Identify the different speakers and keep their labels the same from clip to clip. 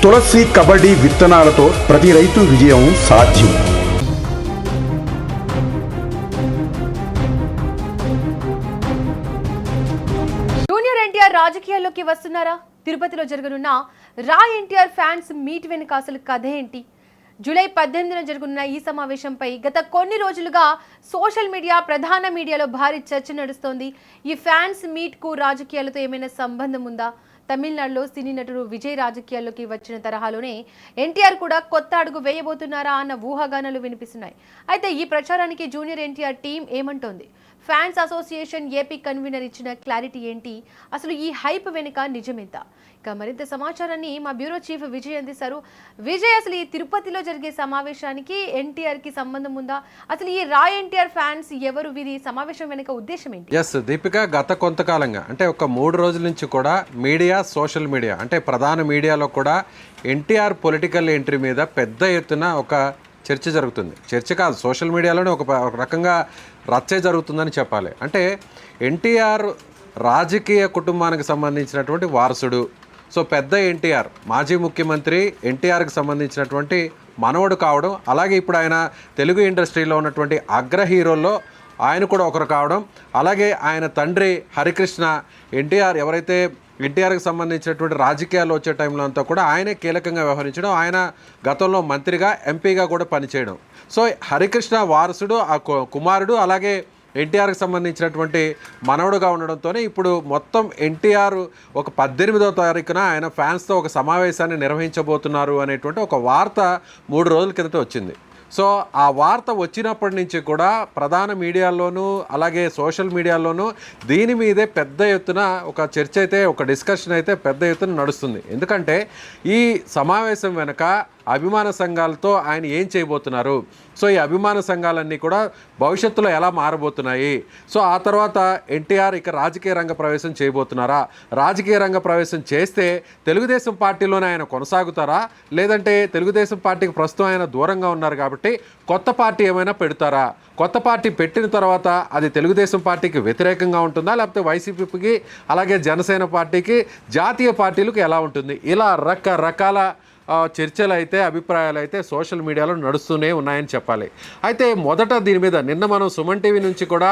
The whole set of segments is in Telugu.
Speaker 1: తులసి కబడ్డీ విత్తనాలతో ప్రతి రైతు విజయం సాధ్యం.
Speaker 2: జూనియర్ ఎన్టీఆర్ రాజకీయాల్లోకి వస్తున్నారా? తిరుపతిలో జరగనున్న రా ఎన్టీఆర్ ఫ్యాన్స్ మీట్ వెనుక అసలు కథ ఏంటి? జూలై 18న జరగనున్న ఈ సమావేశంపై గత కొన్ని రోజులుగా సోషల్ మీడియా, ప్రధాన మీడియాలో భారీ చర్చ నడుస్తోంది. ఈ ఫ్యాన్స్ మీట్కు రాజకీయాలతో ఏమైనా సంబంధం ఉందా? తమిళనాడులో సినీ నటుడు విజయ్ రాజకీయాల్లోకి వచ్చిన తరహాలోనే ఎన్టీఆర్ కూడా కొత్త అడుగు వేయబోతున్నారా అన్న ఊహాగానాలు వినిపిస్తున్నాయి. అయితే ఈ ప్రచారానికి జూనియర్ ఎన్టీఆర్ టీం ఏమంటోంది? ఫ్యాన్స్ అసోసియేషన్ ఏపీ కన్వీనర్ ఇచ్చిన క్లారిటీ ఏంటి? అసలు ఈ హైప్ వెనుక నిజమెంత? ఇక మరింత సమాచారాన్ని మా బ్యూరో చీఫ్ విజయ్ అందిస్తారు. విజయ్, అసలు ఈ తిరుపతిలో జరిగే సమావేశానికి ఎన్టీఆర్కి సంబంధం ఉందా? అసలు ఈ రా ఎన్టీఆర్ ఫ్యాన్స్ ఎవరు? వీరి సమావేశం వెనుక ఉద్దేశం ఏంటి?
Speaker 3: ఎస్ దీపిక, గత కొంతకాలంగా అంటే ఒక 3 రోజుల నుంచి కూడా మీడియా, సోషల్ మీడియా అంటే ప్రధాన మీడియాలో కూడా ఎన్టీఆర్ పొలిటికల్ ఎంట్రీ మీద పెద్ద ఎత్తున ఒక చర్చ జరుగుతుంది. చర్చ కాదు, సోషల్ మీడియాలోనే ఒక రకంగా రచ్చే జరుగుతుందని చెప్పాలి. అంటే ఎన్టీఆర్ రాజకీయ కుటుంబానికి సంబంధించినటువంటి వారసుడు. సో పెద్ద ఎన్టీఆర్, మాజీ ముఖ్యమంత్రి ఎన్టీఆర్కి సంబంధించినటువంటి మనవడు కావడం, అలాగే ఇప్పుడు ఆయన తెలుగు ఇండస్ట్రీలో ఉన్నటువంటి అగ్ర హీరోల్లో ఆయన కూడా ఒకరు కావడం, అలాగే ఆయన తండ్రి హరికృష్ణ ఎన్టీఆర్ ఎవరైతే ఎన్టీఆర్కి సంబంధించినటువంటి రాజకీయాలు వచ్చే టైంలో అంతా కూడా ఆయనే కీలకంగా వ్యవహరించడం, ఆయన గతంలో మంత్రిగా, ఎంపీగా కూడా పనిచేయడం. సో హరికృష్ణ వారసుడు, ఆ కుమారుడు, అలాగే ఎన్టీఆర్కి సంబంధించినటువంటి మనవడుగా ఉండడంతోనే ఇప్పుడు మొత్తం ఎన్టీఆర్ ఒక 18వ తారీఖున ఆయన ఫ్యాన్స్తో ఒక సమావేశాన్ని నిర్వహించబోతున్నారు అనేటువంటి ఒక వార్త 3 రోజుల కిందట వచ్చింది. సో ఆ వార్త వచ్చినప్పటి నుంచి కూడా ప్రధాన మీడియాల్లోనూ అలాగే సోషల్ మీడియాల్లోనూ దీని మీదే పెద్ద ఎత్తున ఒక చర్చ అయితే, ఒక డిస్కషన్ అయితే పెద్ద ఎత్తున నడుస్తుంది. ఎందుకంటే ఈ సమావేశం వెనుక అభిమాన సంఘాలతో ఆయన ఏం చేయబోతున్నారు, సో ఈ అభిమాన సంఘాలన్నీ కూడా భవిష్యత్తులో ఎలా మారబోతున్నాయి, సో ఆ తర్వాత ఎన్టీఆర్ ఇక రాజకీయ రంగ ప్రవేశం చేయబోతున్నారా, రాజకీయ రంగ ప్రవేశం చేస్తే తెలుగుదేశం పార్టీలోనే ఆయన కొనసాగుతారా, లేదంటే తెలుగుదేశం పార్టీకి ప్రస్తుతం ఆయన దూరంగా ఉన్నారు కాబట్టి కొత్త పార్టీ ఏమైనా పెడతారా, కొత్త పార్టీ పెట్టిన తర్వాత అది తెలుగుదేశం పార్టీకి వ్యతిరేకంగా ఉంటుందా, లేకపోతే వైసీపీకి అలాగే జనసేన పార్టీకి, జాతీయ పార్టీలకు ఎలా ఉంటుంది, ఇలా రకరకాల చర్చలు అయితే, అభిప్రాయాలు అయితే సోషల్ మీడియాలో నడుస్తూనే ఉన్నాయని చెప్పాలి. అయితే మొదట దీని మీద నిన్న మనం సుమన్ టీవీ నుంచి కూడా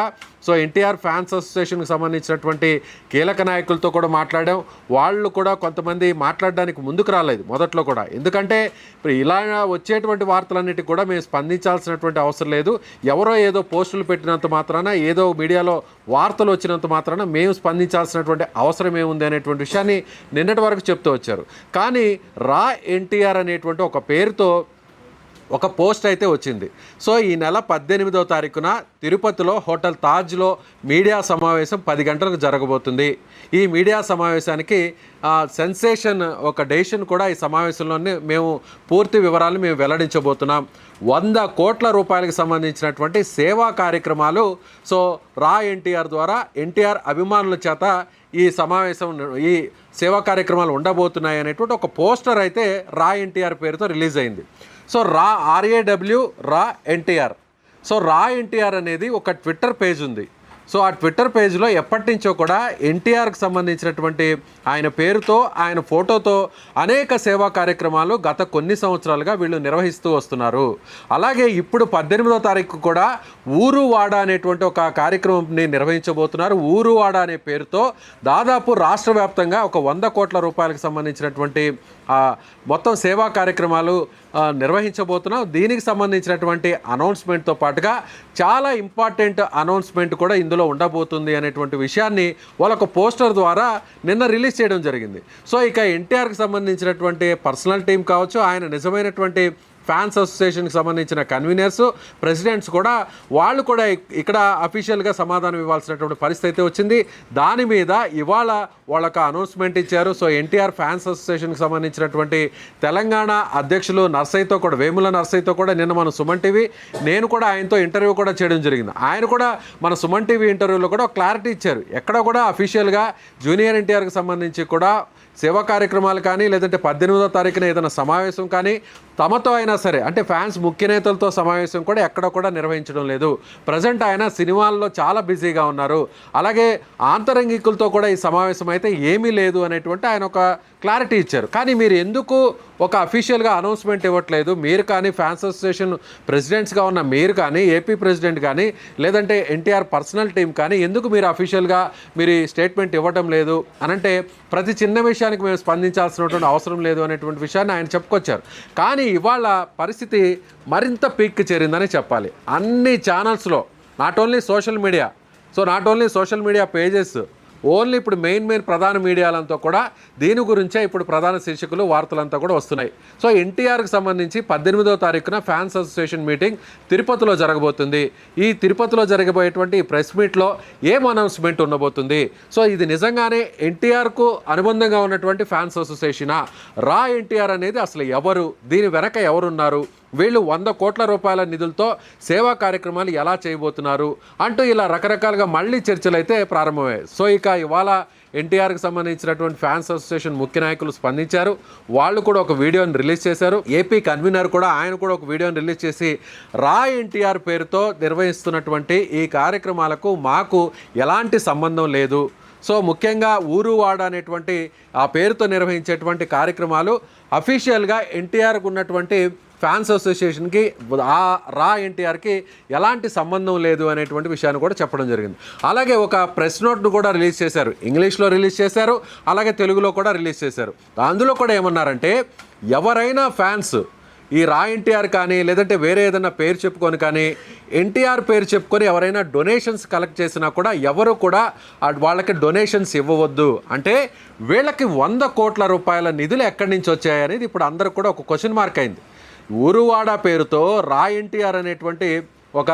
Speaker 3: సో ఎన్టీఆర్ ఫ్యాన్స్ అసోసియేషన్కి సంబంధించినటువంటి కీలక నాయకులతో కూడా మాట్లాడాం. వాళ్ళు కూడా కొంతమంది మాట్లాడడానికి ముందుకు రాలేదు మొదట్లో కూడా. ఎందుకంటే ఇప్పుడు ఇలా వచ్చేటువంటి వార్తలన్నిటికీ కూడా మేము స్పందించాల్సినటువంటి అవసరం లేదు. ఎవరో ఏదో పోస్టులు పెట్టినంత మాత్రాన, ఏదో మీడియాలో వార్తలు వచ్చినంత మాత్రాన మేము స్పందించాల్సినటువంటి అవసరం ఏముంది అనేటువంటి విషయాన్ని నిన్నటి వరకు చెప్తూ వచ్చారు. కానీ రా ఎన్టీఆర్ అనేటువంటి ఒక పేరుతో ఒక పోస్ట్ అయితే వచ్చింది. సో ఈ నెల 18వ తారీఖున తిరుపతిలో హోటల్ తాజ్లో మీడియా సమావేశం 10 గంటలకు జరగబోతుంది. ఈ మీడియా సమావేశానికి సెన్సేషన్ ఒక డెసిషన్ కూడా ఈ సమావేశంలోనే మేము పూర్తి వివరాలను మేము వెల్లడించబోతున్నాం. 100 కోట్ల రూపాయలకు సంబంధించినటువంటి సేవా కార్యక్రమాలు సో రా ఎన్టీఆర్ ద్వారా ఎన్టీఆర్ అభిమానుల చేత ఈ సమావేశం, ఈ సేవా కార్యక్రమాలు ఉండబోతున్నాయి అనేటువంటి ఒక పోస్టర్ అయితే రా ఎన్టీఆర్ పేరుతో రిలీజ్ అయింది. సో RAW రా ఎన్టీఆర్. సో రా ఎన్టీఆర్ అనేది ఒక ట్విట్టర్ పేజ్ ఉంది. సో ఆ ట్విట్టర్ పేజ్లో ఎప్పటి నుంచో కూడా ఎన్టీఆర్కి సంబంధించినటువంటి ఆయన పేరుతో, ఆయన ఫోటోతో అనేక సేవా కార్యక్రమాలు గత కొన్ని సంవత్సరాలుగా వీళ్ళు నిర్వహిస్తూ వస్తున్నారు. అలాగే ఇప్పుడు 18వ తారీఖు కూడా ఊరు వాడ అనేటువంటి ఒక కార్యక్రమంని నిర్వహించబోతున్నారు. ఊరు వాడ అనే పేరుతో దాదాపు రాష్ట్ర వ్యాప్తంగా ఒక 100 కోట్ల రూపాయలకు సంబంధించినటువంటి మొత్తం సేవా కార్యక్రమాలు నిర్వహించబోతున్నాం. దీనికి సంబంధించినటువంటి అనౌన్స్మెంట్తో పాటుగా చాలా ఇంపార్టెంట్ అనౌన్స్మెంట్ కూడా ఇందులో ఉండబోతుంది అనేటువంటి విషయాన్ని వాళ్ళొక పోస్టర్ ద్వారా నిన్న రిలీజ్ చేయడం జరిగింది. సో ఇక ఎన్టీఆర్కి సంబంధించినటువంటి పర్సనల్ టీం కావచ్చు, ఆయన నిజమైనటువంటి ఫ్యాన్స్ అసోసియేషన్కి సంబంధించిన కన్వీనర్స్, ప్రెసిడెంట్స్ కూడా వాళ్ళు కూడా ఇక్కడ అఫీషియల్గా సమాధానం ఇవ్వాల్సినటువంటి పరిస్థితి అయితే వచ్చింది. దాని మీద ఇవాళ వాళ్ళకు అనౌన్స్మెంట్ ఇచ్చారు. సో ఎన్టీఆర్ ఫ్యాన్స్ అసోసియేషన్కి సంబంధించినటువంటి తెలంగాణ అధ్యక్షులు నర్సయ్యతో కూడా, వేముల నర్సయ్యతో కూడా నిన్న మన సుమన్ టీవీ, నేను కూడా ఆయనతో ఇంటర్వ్యూ కూడా చేయడం జరిగింది. ఆయన కూడా మన సుమన్ టీవీ ఇంటర్వ్యూలో కూడా క్లారిటీ ఇచ్చారు. ఎక్కడ కూడా అఫీషియల్గా జూనియర్ ఎన్టీఆర్కి సంబంధించి కూడా సేవా కార్యక్రమాలు కానీ, లేదంటే 18వ తారీఖున ఏదైనా సమావేశం కానీ తమతో అయినా సరే అంటే ఫ్యాన్స్ ముఖ్య నేతలతో సమావేశం కూడా ఎక్కడ కూడా నిర్వహించడం లేదు. ప్రజెంట్ ఆయన సినిమాల్లో చాలా బిజీగా ఉన్నారు. అలాగే ఆంతరంగికులతో కూడా ఈ సమావేశం అయితే ఏమీ లేదు అనేటువంటి ఆయన ఒక క్లారిటీ ఇచ్చారు. కానీ మీరు ఎందుకు ఒక అఫీషియల్గా అనౌన్స్మెంట్ ఇవ్వట్లేదు? మీరు కానీ ఫ్యాన్స్ అసోసియేషన్ ప్రెసిడెంట్స్గా ఉన్న మీరు కానీ ఏపీ ప్రెసిడెంట్ కానీ లేదంటే ఎన్టీఆర్ పర్సనల్ టీం కానీ ఎందుకు మీరు అఫీషియల్గా మీరు ఈ స్టేట్మెంట్ ఇవ్వటం లేదు అనంటే ప్రతి చిన్న విషయానికి మేము స్పందించాల్సినటువంటి అవసరం లేదు అనేటువంటి విషయాన్ని ఆయన చెప్పుకొచ్చారు. కానీ ఇవాళ పరిస్థితి మరింత పీక్కి చేరిందని చెప్పాలి. అన్ని ఛానల్స్లో not only social media pages only ఇప్పుడు మెయిన్ ప్రధాన మీడియాలంతా కూడా దీని గురించే ఇప్పుడు ప్రధాన శీర్షికలు వార్తలంతా కూడా వస్తున్నాయి. సో ఎన్టీఆర్కి సంబంధించి 18వ తారీఖున ఫ్యాన్స్ అసోసియేషన్ మీటింగ్ తిరుపతిలో జరగబోతుంది. ఈ తిరుపతిలో జరగబోయేటువంటి ప్రెస్ మీట్లో ఏం అనౌన్స్మెంట్ ఉండబోతుంది? సో ఇది నిజంగానే ఎన్టీఆర్కు అనుబంధంగా ఉన్నటువంటి ఫ్యాన్స్ అసోసియేషనా? రా ఎన్టీఆర్ అనేది అసలు ఎవరు? దీని వెనక ఎవరున్నారు? వీళ్ళు 100 కోట్ల రూపాయల నిధులతో సేవా కార్యక్రమాలు ఎలా చేయబోతున్నారు అంటూ ఇలా రకరకాలుగా మళ్ళీ చర్చలు అయితే ప్రారంభమయ్యాయి. సో ఇక ఇవాళ ఎన్టీఆర్కి సంబంధించినటువంటి ఫ్యాన్స్ అసోసియేషన్ ముఖ్య నాయకులు స్పందించారు. వాళ్ళు కూడా ఒక వీడియోని రిలీజ్ చేశారు. ఏపీ కన్వీనర్ కూడా ఆయన కూడా ఒక వీడియోని రిలీజ్ చేసి రా ఎన్టీఆర్ పేరుతో నిర్వహిస్తున్నటువంటి ఈ కార్యక్రమాలకు మాకు ఎలాంటి సంబంధం లేదు. సో ముఖ్యంగా ఊరువాడ అనేటువంటి ఆ పేరుతో నిర్వహించేటువంటి కార్యక్రమాలు అఫీషియల్గా ఎన్టీఆర్కు ఉన్నటువంటి ఫ్యాన్స్ అసోసియేషన్కి ఆ రా ఎన్టీఆర్కి ఎలాంటి సంబంధం లేదు అనేటువంటి విషయాన్ని కూడా చెప్పడం జరిగింది. అలాగే ఒక ప్రెస్ నోట్ను కూడా రిలీజ్ చేశారు. ఇంగ్లీష్లో రిలీజ్ చేశారు, అలాగే తెలుగులో కూడా రిలీజ్ చేశారు. అందులో కూడా ఏమన్నారంటే ఎవరైనా ఫ్యాన్స్ ఈ రా ఎన్టీఆర్ కానీ లేదంటే వేరే ఏదైనా పేరు చెప్పుకొని కానీ ఎన్టీఆర్ పేరు చెప్పుకొని ఎవరైనా డొనేషన్స్ కలెక్ట్ చేసినా కూడా ఎవరు కూడా వాళ్ళకి డొనేషన్స్ ఇవ్వవద్దు. అంటే వీళ్ళకి 100 కోట్ల రూపాయల నిధులు ఎక్కడి నుంచి వచ్చాయనేది ఇప్పుడు అందరికి కూడా ఒక క్వశ్చన్ మార్క్ అయింది. ఊరువాడ పేరుతో రా ఎన్టీఆర్ అనేటువంటి ఒక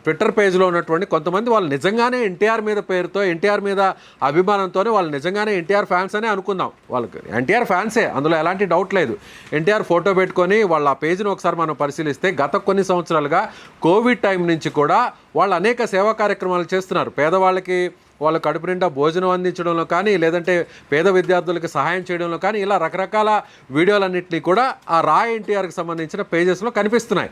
Speaker 3: ట్విట్టర్ పేజ్లో ఉన్నటువంటి కొంతమంది వాళ్ళు నిజంగానే ఎన్టీఆర్ మీద పేరుతో ఎన్టీఆర్ మీద అభిమానంతోనే వాళ్ళు నిజంగానే ఎన్టీఆర్ ఫ్యాన్స్ అనే అనుకుందాం. వాళ్ళకి ఎన్టీఆర్ ఫ్యాన్సే, అందులో ఎలాంటి డౌట్ లేదు. ఎన్టీఆర్ ఫోటో పెట్టుకొని వాళ్ళ ఆ పేజ్ను ఒకసారి మనం పరిశీలిస్తే గత కొన్ని సంవత్సరాలుగా కోవిడ్ టైం నుంచి కూడా వాళ్ళు అనేక సేవా కార్యక్రమాలు చేస్తున్నారు. పేదవాళ్ళకి వాళ్ళ కడుపు నిండా భోజనం అందించడంలో కానీ లేదంటే పేద విద్యార్థులకు సహాయం చేయడంలో కానీ ఇలా రకరకాల వీడియోలన్నింటినీ కూడా ఆ రా ఎన్టీఆర్కి సంబంధించిన పేజెస్లో కనిపిస్తున్నాయి.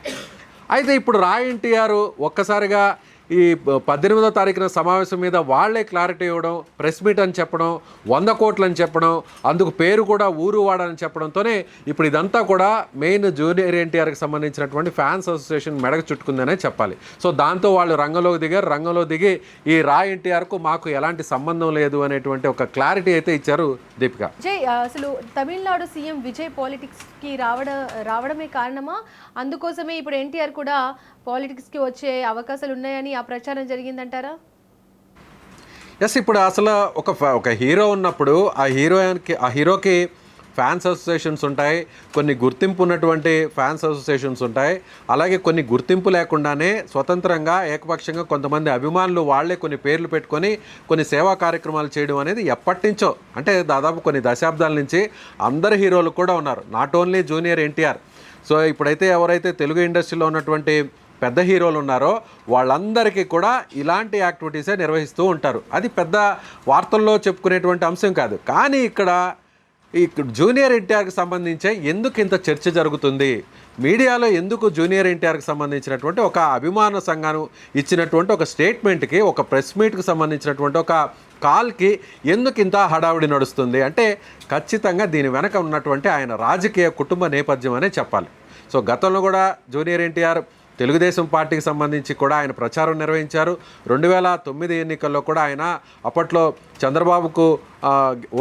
Speaker 3: అయితే ఇప్పుడు రా ఎన్టీఆర్ ఒక్కసారిగా ఈ 18వ తారీఖున సమావేశం మీద వాళ్లే క్లారిటీ ఇవ్వడం, ప్రెస్ మీట్ అని చెప్పడం, 100 కోట్లు అని చెప్పడం, అందుకు పేరు కూడా ఊరువాడ అని చెప్పడంతోనే ఇప్పుడు ఇదంతా కూడా మెయిన్ జూనియర్ ఎన్టీఆర్కి సంబంధించినటువంటి ఫ్యాన్స్ అసోసియేషన్ మెడకు చుట్టుకుందనే చెప్పాలి. సో దాంతో వాళ్ళు రంగంలో దిగి ఈ రా ఎన్టీఆర్కు మాకు ఎలాంటి సంబంధం లేదు అనేటువంటి ఒక క్లారిటీ అయితే ఇచ్చారు దీపిక.
Speaker 2: అసలు తమిళనాడు సీఎం విజయ్ పాలిటిక్స్కి రావడమే కారణమా? అందుకోసమే ఇప్పుడు ఎన్టీఆర్ కూడా పాలిటిక్స్కి వచ్చే అవకాశాలు ఉన్నాయని ఆ ప్రచారం జరిగిందంటారా?
Speaker 3: ఎస్, ఇప్పుడు అసలు ఒక హీరో ఉన్నప్పుడు ఆ హీరోకి ఫ్యాన్స్ అసోసియేషన్స్ ఉంటాయి, కొన్ని గుర్తింపు ఉన్నటువంటి ఫ్యాన్స్ అసోసియేషన్స్ ఉంటాయి, అలాగే కొన్ని గుర్తింపు లేకుండానే స్వతంత్రంగా ఏకపక్షంగా కొంతమంది అభిమానులు వాళ్లే కొన్ని పేర్లు పెట్టుకొని కొన్ని సేవా కార్యక్రమాలు చేయడం అనేది ఎప్పటి నుంచో, అంటే దాదాపు కొన్ని దశాబ్దాల నుంచి అందరు హీరోలు కూడా ఉన్నారు, not only junior NTR. So ఇప్పుడైతే ఎవరైతే తెలుగు ఇండస్ట్రీలో ఉన్నటువంటి పెద్ద హీరోలు ఉన్నారో వాళ్ళందరికీ కూడా ఇలాంటి యాక్టివిటీసే నిర్వహిస్తూ ఉంటారు. అది పెద్ద వార్తల్లో చెప్పుకునేటువంటి అంశం కాదు. కానీ ఇక్కడ ఈ జూనియర్ ఎన్టీఆర్కి సంబంధించే ఎందుకు ఇంత చర్చ జరుగుతుంది? మీడియాలో ఎందుకు జూనియర్ ఎన్టీఆర్కి సంబంధించినటువంటి ఒక అభిమాన సంఘాన్ని ఇచ్చినటువంటి ఒక స్టేట్మెంట్కి, ఒక ప్రెస్ మీట్కి సంబంధించినటువంటి ఒక కాల్కి ఎందుకు ఇంత హడావుడి నడుస్తుంది అంటే ఖచ్చితంగా దీని వెనక ఉన్నటువంటి ఆయన రాజకీయ కుటుంబ నేపథ్యం అనే చెప్పాలి. సో గతంలో కూడా జూనియర్ ఎన్టీఆర్ తెలుగుదేశం పార్టీకి సంబంధించి కూడా ఆయన ప్రచారం నిర్వహించారు. 2009 ఎన్నికల్లో కూడా ఆయన అప్పట్లో చంద్రబాబుకు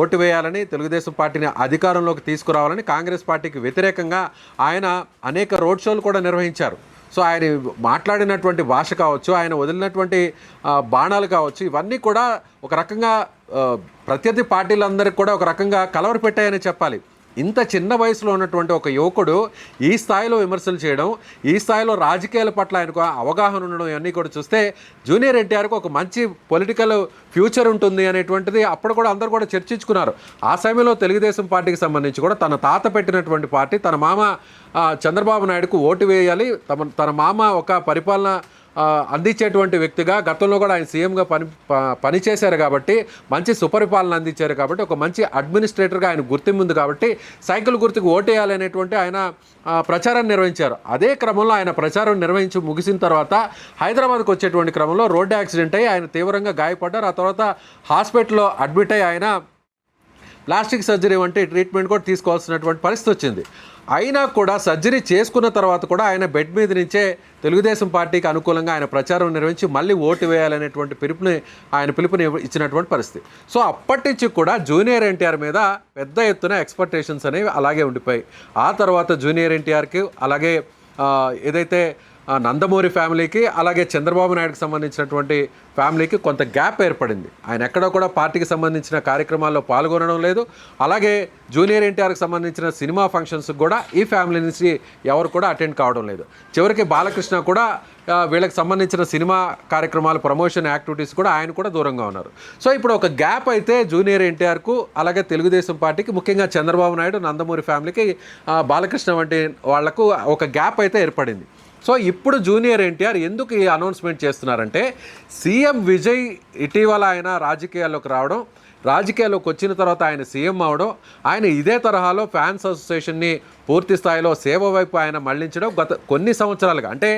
Speaker 3: ఓటు వేయాలని, తెలుగుదేశం పార్టీని అధికారంలోకి తీసుకురావాలని కాంగ్రెస్ పార్టీకి వ్యతిరేకంగా ఆయన అనేక రోడ్ షోలు కూడా నిర్వహించారు. సో ఆయన మాట్లాడినటువంటి భాష కావచ్చు, ఆయన వదిలినటువంటి బాణాలు కావచ్చు, ఇవన్నీ కూడా ఒక రకంగా ప్రత్యర్థి పార్టీలందరికీ కూడా ఒక రకంగా కలవరపెట్టాయని చెప్పాలి. ఇంత చిన్న వయసులో ఉన్నటువంటి ఒక యువకుడు ఈ స్థాయిలో విమర్శలు చేయడం, ఈ స్థాయిలో రాజకీయాల పట్ల ఆయనకు అవగాహన ఉండడం ఇవన్నీ కూడా చూస్తే జూనియర్ ఎన్టీఆర్కు ఒక మంచి పొలిటికల్ ఫ్యూచర్ ఉంటుంది అనేటువంటిది అప్పుడు కూడా అందరూ కూడా చర్చించుకున్నారు. ఆ సమయంలో తెలుగుదేశం పార్టీకి సంబంధించి కూడా తన తాత పెట్టినటువంటి పార్టీ, తన మామ చంద్రబాబు నాయుడుకు ఓటు వేయాలి, తన మామ ఒక పరిపాలన అందించేటువంటి వ్యక్తిగా గతంలో కూడా ఆయన సీఎంగా పనిచేశారు కాబట్టి మంచి సుపరిపాలన అందించారు కాబట్టి ఒక మంచి అడ్మినిస్ట్రేటర్గా ఆయన గుర్తింపు ఉంది కాబట్టి సైకిల్ గుర్తుకు ఓటేయాలనేటువంటి ఆయన ప్రచారాన్ని నిర్వహించారు. అదే క్రమంలో ఆయన ప్రచారం నిర్వహించి ముగిసిన తర్వాత హైదరాబాద్కు వచ్చేటువంటి క్రమంలో రోడ్డు యాక్సిడెంట్ అయ్యి ఆయన తీవ్రంగా గాయపడ్డారు. ఆ తర్వాత హాస్పిటల్లో అడ్మిట్ అయ్యి ఆయన ప్లాస్టిక్ సర్జరీ వంటి ట్రీట్మెంట్ కూడా తీసుకోవాల్సినటువంటి పరిస్థితి వచ్చింది. అయినా కూడా సర్జరీ చేసుకున్న తర్వాత కూడా ఆయన బెడ్ మీద నుంచే తెలుగుదేశం పార్టీకి అనుకూలంగా ఆయన ప్రచారం నిర్వహించి మళ్ళీ ఓటు వేయాలనేటువంటి పిలుపుని ఇచ్చినటువంటి పరిస్థితి. సో అప్పటి నుంచి కూడా జూనియర్ ఎన్టీఆర్ మీద పెద్ద ఎత్తున ఎక్స్పెక్టేషన్స్ అనేవి అలాగే ఉండిపోయాయి. ఆ తర్వాత జూనియర్ ఎన్టీఆర్కి అలాగే ఏదైతే నందమూరి ఫ్యామిలీకి అలాగే చంద్రబాబు నాయుడుకి సంబంధించినటువంటి ఫ్యామిలీకి కొంత గ్యాప్ ఏర్పడింది. ఆయన ఎక్కడో కూడా పార్టీకి సంబంధించిన కార్యక్రమాల్లో పాల్గొనడం లేదు. అలాగే జూనియర్ ఎన్టీఆర్కి సంబంధించిన సినిమా ఫంక్షన్స్కి కూడా ఈ ఫ్యామిలీ నుంచి ఎవరు కూడా అటెండ్ కావడం లేదు. చివరికి బాలకృష్ణ కూడా వీళ్ళకి సంబంధించిన సినిమా కార్యక్రమాలు ప్రమోషన్ యాక్టివిటీస్ కూడా ఆయన కూడా దూరంగా ఉన్నారు. సో ఇప్పుడు ఒక గ్యాప్ అయితే జూనియర్ ఎన్టీఆర్కు అలాగే తెలుగుదేశం పార్టీకి ముఖ్యంగా చంద్రబాబు నాయుడు నందమూరి ఫ్యామిలీకి బాలకృష్ణ వంటి వాళ్లకు ఒక గ్యాప్ అయితే ఏర్పడింది. సో ఇప్పుడు జూనియర్ ఎన్టీఆర్ ఎందుకు ఈ అనౌన్స్మెంట్ చేస్తున్నారంటే సీఎం విజయ్ ఇటీవల ఆయన రాజకీయాల్లోకి రావడం, రాజకీయాల్లోకి వచ్చిన తర్వాత ఆయన సీఎం అవడం, ఆయన ఇదే తరహాలో ఫ్యాన్స్ అసోసియేషన్ని పూర్తి స్థాయిలో సేవ వైపు ఆయన మళ్లించడం గత కొన్ని సంవత్సరాలుగా, అంటే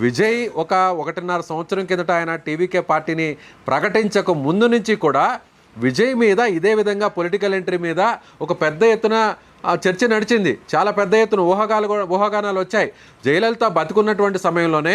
Speaker 3: విజయ్ 1.5 సంవత్సరం కిందట ఆయన టీవీకే పార్టీని ప్రకటించక ముందు నుంచి కూడా విజయ్ మీద ఇదే విధంగా పొలిటికల్ ఎంట్రీ మీద ఒక పెద్ద ఎత్తున చర్చ నడిచింది. చాలా పెద్ద ఎత్తున ఊహాగానాలు వచ్చాయి. జయలలిత బతుకున్నటువంటి సమయంలోనే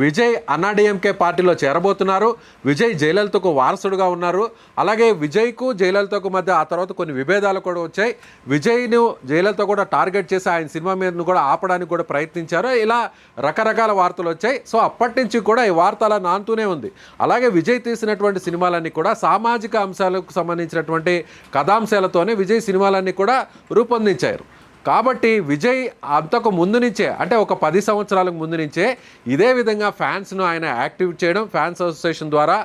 Speaker 3: విజయ్ అన్నాడీఎంకే పార్టీలో చేరబోతున్నారు, విజయ్ జయలలితకు వారసుడుగా ఉన్నారు, అలాగే విజయ్కు జయలలితకు మధ్య ఆ తర్వాత కొన్ని విభేదాలు కూడా వచ్చాయి. విజయ్ను జయలలిత కూడా టార్గెట్ చేసి ఆయన సినిమా మీద కూడా ఆపడానికి కూడా ప్రయత్నించారు. ఇలా రకరకాల వార్తలు వచ్చాయి. సో అప్పటి నుంచి కూడా ఈ వార్త అలా నానుతూనే ఉంది. అలాగే విజయ్ తీసినటువంటి సినిమాలన్నీ కూడా సామాజిక అంశాలకు సంబంధించినటువంటి కథాంశాలతోనే విజయ్ సినిమాలన్నీ కూడా రూపొందించారు. కాబట్టి విజయ్ అంతకు ముందు నుంచే, అంటే ఒక 10 సంవత్సరాలకు ముందు నుంచే ఇదే విధంగా ఫ్యాన్స్ను ఆయన యాక్టివ్ చేయడం, ఫ్యాన్స్ అసోసియేషన్ ద్వారా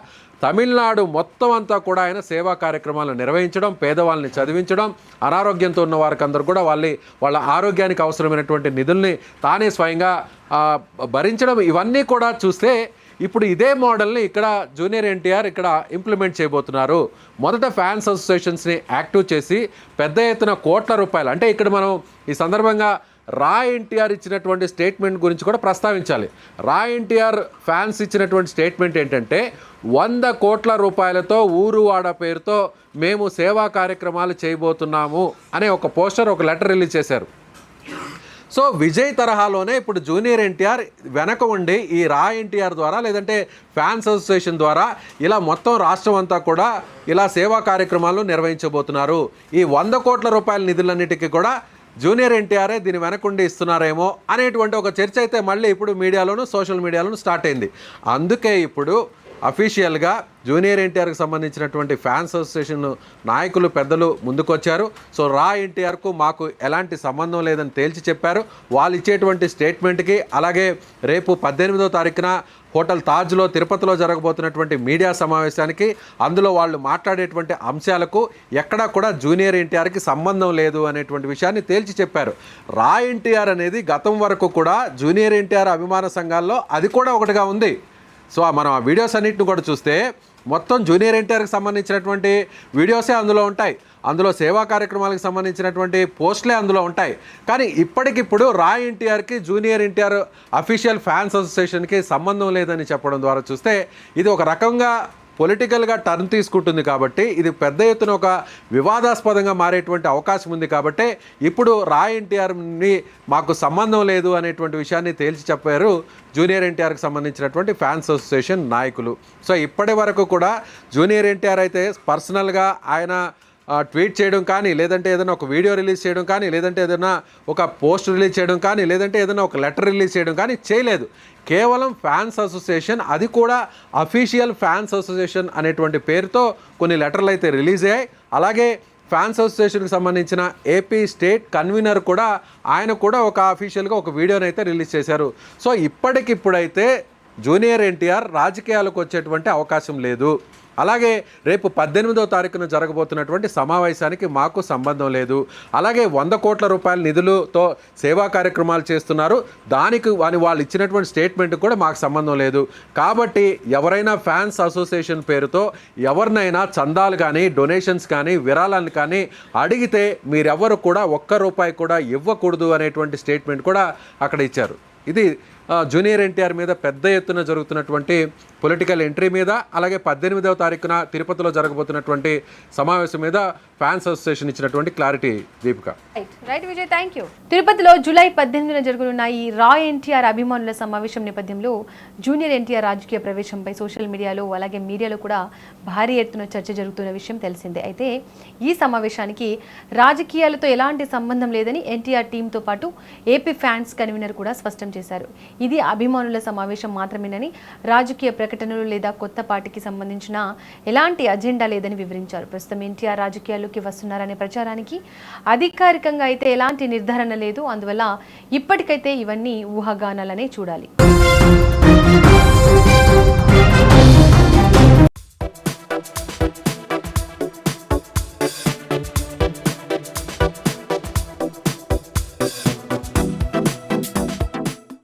Speaker 3: తమిళనాడు మొత్తం అంతా కూడా ఆయన సేవా కార్యక్రమాలను నిర్వహించడం, పేదవాళ్ళని చదివించడం, అనారోగ్యంతో ఉన్న వారికి అందరూ కూడా వాళ్ళ ఆరోగ్యానికి అవసరమైనటువంటి నిధుల్ని తానే స్వయంగా భరించడం, ఇవన్నీ కూడా చూస్తే ఇప్పుడు ఇదే మోడల్ని ఇక్కడ జూనియర్ ఎన్టీఆర్ ఇక్కడ ఇంప్లిమెంట్ చేయబోతున్నారు. మొదట ఫ్యాన్స్ అసోసియేషన్స్ని యాక్టివ్ చేసి పెద్ద ఎత్తున కోట్ల రూపాయలు, అంటే ఇక్కడ మనం ఈ సందర్భంగా రా ఎన్టీఆర్ ఇచ్చినటువంటి స్టేట్మెంట్ గురించి కూడా ప్రస్తావించాలి. రా ఎన్టీఆర్ ఫ్యాన్స్ ఇచ్చినటువంటి స్టేట్మెంట్ ఏంటంటే 100 కోట్ల రూపాయలతో ఊరువాడ పేరుతో మేము సేవా కార్యక్రమాలు చేయబోతున్నాము అనే ఒక పోస్టర్, ఒక లెటర్ రిలీజ్ చేశారు. సో విజయ్ తరహాలోనే ఇప్పుడు జూనియర్ ఎన్టీఆర్ వెనక ఉండి ఈ రా ఎన్టీఆర్ ద్వారా లేదంటే ఫ్యాన్స్ అసోసియేషన్ ద్వారా ఇలా మొత్తం రాష్ట్రం అంతా కూడా ఇలా సేవా కార్యక్రమాలు నిర్వహించబోతున్నారు. ఈ 100 కోట్ల రూపాయల నిధులన్నిటికీ కూడా జూనియర్ ఎన్టీఆరే దీని వెనకుండి ఇస్తున్నారేమో అనేటువంటి ఒక చర్చ అయితే మళ్ళీ ఇప్పుడు మీడియాలోను సోషల్ మీడియాలోను స్టార్ట్ అయింది. అందుకే ఇప్పుడు అఫీషియల్గా జూనియర్ ఎన్టీఆర్కి సంబంధించినటువంటి ఫ్యాన్స్ అసోసియేషన్ నాయకులు పెద్దలు ముందుకొచ్చారు. సో రా ఎన్టీఆర్కు మాకు ఎలాంటి సంబంధం లేదని తేల్చి చెప్పారు. వాళ్ళు ఇచ్చేటువంటి స్టేట్మెంట్కి, అలాగే రేపు 18వ తారీఖున హోటల్ తాజ్లో తిరుపతిలో జరగబోతున్నటువంటి మీడియా సమావేశానికి, అందులో వాళ్ళు మాట్లాడేటువంటి అంశాలకు ఎక్కడా కూడా జూనియర్ ఎన్టీఆర్కి సంబంధం లేదు అనేటువంటి విషయాన్ని తేల్చి చెప్పారు. రా ఎన్టీఆర్ అనేది గతం వరకు కూడా జూనియర్ ఎన్టీఆర్ అభిమాన సంఘాల్లో అది కూడా ఒకటిగా ఉంది. సో మనం ఆ వీడియోస్ అన్నింటిని కూడా చూస్తే మొత్తం జూనియర్ ఎన్టీఆర్కి సంబంధించినటువంటి వీడియోసే అందులో ఉంటాయి, అందులో సేవా కార్యక్రమాలకు సంబంధించినటువంటి పోస్టులే అందులో ఉంటాయి. కానీ ఇప్పటికిప్పుడు రా ఎన్టీఆర్కి జూనియర్ ఎన్టీఆర్ అఫీషియల్ ఫ్యాన్స్ అసోసియేషన్కి సంబంధం లేదని చెప్పడం ద్వారా చూస్తే ఇది ఒక రకంగా పొలిటికల్గా టర్న్ తీసుకుంటుంది. కాబట్టి ఇది పెద్ద ఎత్తున ఒక వివాదాస్పదంగా మారేటువంటి అవకాశం ఉంది. కాబట్టి ఇప్పుడు రా ఎన్టీఆర్ని మాకు సంబంధం లేదు అనేటువంటి విషయాన్ని తేల్చి చెప్పారు జూనియర్ ఎన్టీఆర్కి సంబంధించినటువంటి ఫ్యాన్స్ అసోసియేషన్ నాయకులు. సో ఇప్పటి వరకు కూడా జూనియర్ ఎన్టీఆర్ అయితే పర్సనల్గా ఆయన ట్వీట్ చేయడం కానీ, లేదంటే ఏదైనా ఒక వీడియో రిలీజ్ చేయడం కానీ, లేదంటే ఏదైనా ఒక పోస్ట్ రిలీజ్ చేయడం కానీ, లేదంటే ఏదైనా ఒక లెటర్ రిలీజ్ చేయడం కానీ చేయలేదు. కేవలం ఫ్యాన్స్ అసోసియేషన్, అది కూడా అఫీషియల్ ఫ్యాన్స్ అసోసియేషన్ అనేటువంటి పేరుతో కొన్ని లెటర్లు అయితే రిలీజ్ అయ్యాయి. అలాగే ఫ్యాన్స్ అసోసియేషన్కి సంబంధించిన ఏపీ స్టేట్ కన్వీనర్ కూడా, ఆయన కూడా ఒక అఫీషియల్గా ఒక వీడియోని అయితే రిలీజ్ చేశారు. సో ఇప్పటికిప్పుడైతే జూనియర్ ఎన్టీఆర్ రాజకీయాలకు వచ్చేటువంటి అవకాశం లేదు. అలాగే రేపు 18వ తారీఖున జరగబోతున్నటువంటి సమావేశానికి మాకు సంబంధం లేదు. అలాగే 100 కోట్ల రూపాయల నిధులతో సేవా కార్యక్రమాలు చేస్తున్నారు, దానికి వాళ్ళు ఇచ్చినటువంటి స్టేట్మెంట్ కూడా మాకు సంబంధం లేదు. కాబట్టి ఎవరైనా ఫ్యాన్స్ అసోసియేషన్ పేరుతో ఎవరినైనా చందాలు కానీ డొనేషన్స్ కానీ విరాళాలను కానీ అడిగితే మీరెవరు కూడా ఒక్క రూపాయి కూడా ఇవ్వకూడదు అనేటువంటి స్టేట్మెంట్ కూడా అక్కడ ఇచ్చారు. ఇది జూనియర్ ఎన్టీఆర్ మీద పెద్ద ఎత్తున జరుగుతున్నటువంటి పొలిటికల్ ఎంట్రీ మీద, అలాగే 18వ తారీఖున తిరుపతిలో జరగబోతున్నటువంటి సమావేశం మీద ఫ్యాన్స్ అసోసియేషన్ ఇచ్చినటువంటి clarity. Deepika.
Speaker 2: Right Vijay, thank you. తిరుపతిలో జూలై 18న జరగనున్న ఈ రా ఎన్టీఆర్ అభిమానుల సమావేశం నేపథ్యంలో జూనియర్ ఎన్టీఆర్ రాజకీయ ప్రవేశంపై సోషల్ మీడియాలో అలాగే మీడియాలో కూడా భారీ ఎత్తున చర్చ జరుగుతున్న విషయం తెలిసిందే. అయితే ఈ సమావేశానికి రాజకీయాలతో ఎలాంటి సంబంధం లేదని ఎన్టీఆర్ టీంతో పాటు ఏపీ ఫ్యాన్స్ కన్వీనర్ కూడా స్పష్టం చేశారు. ఇది అభిమానుల సమావేశం మాత్రమేనని, రాజకీయ ప్రకటనలు లేదా కొత్త పార్టీకి సంబంధించిన ఎలాంటి అజెండా లేదని వివరించారు. ప్రస్తుతం ఎన్టీఆర్ రాజకీయాల్లోకి వస్తున్నారనే ప్రచారానికి అధికారికంగా అయితే ఎలాంటి నిర్ధారణ లేదు. అందువల్ల ఇప్పటికైతే ఇవన్నీ ఊహాగానాలనే చూడాలి.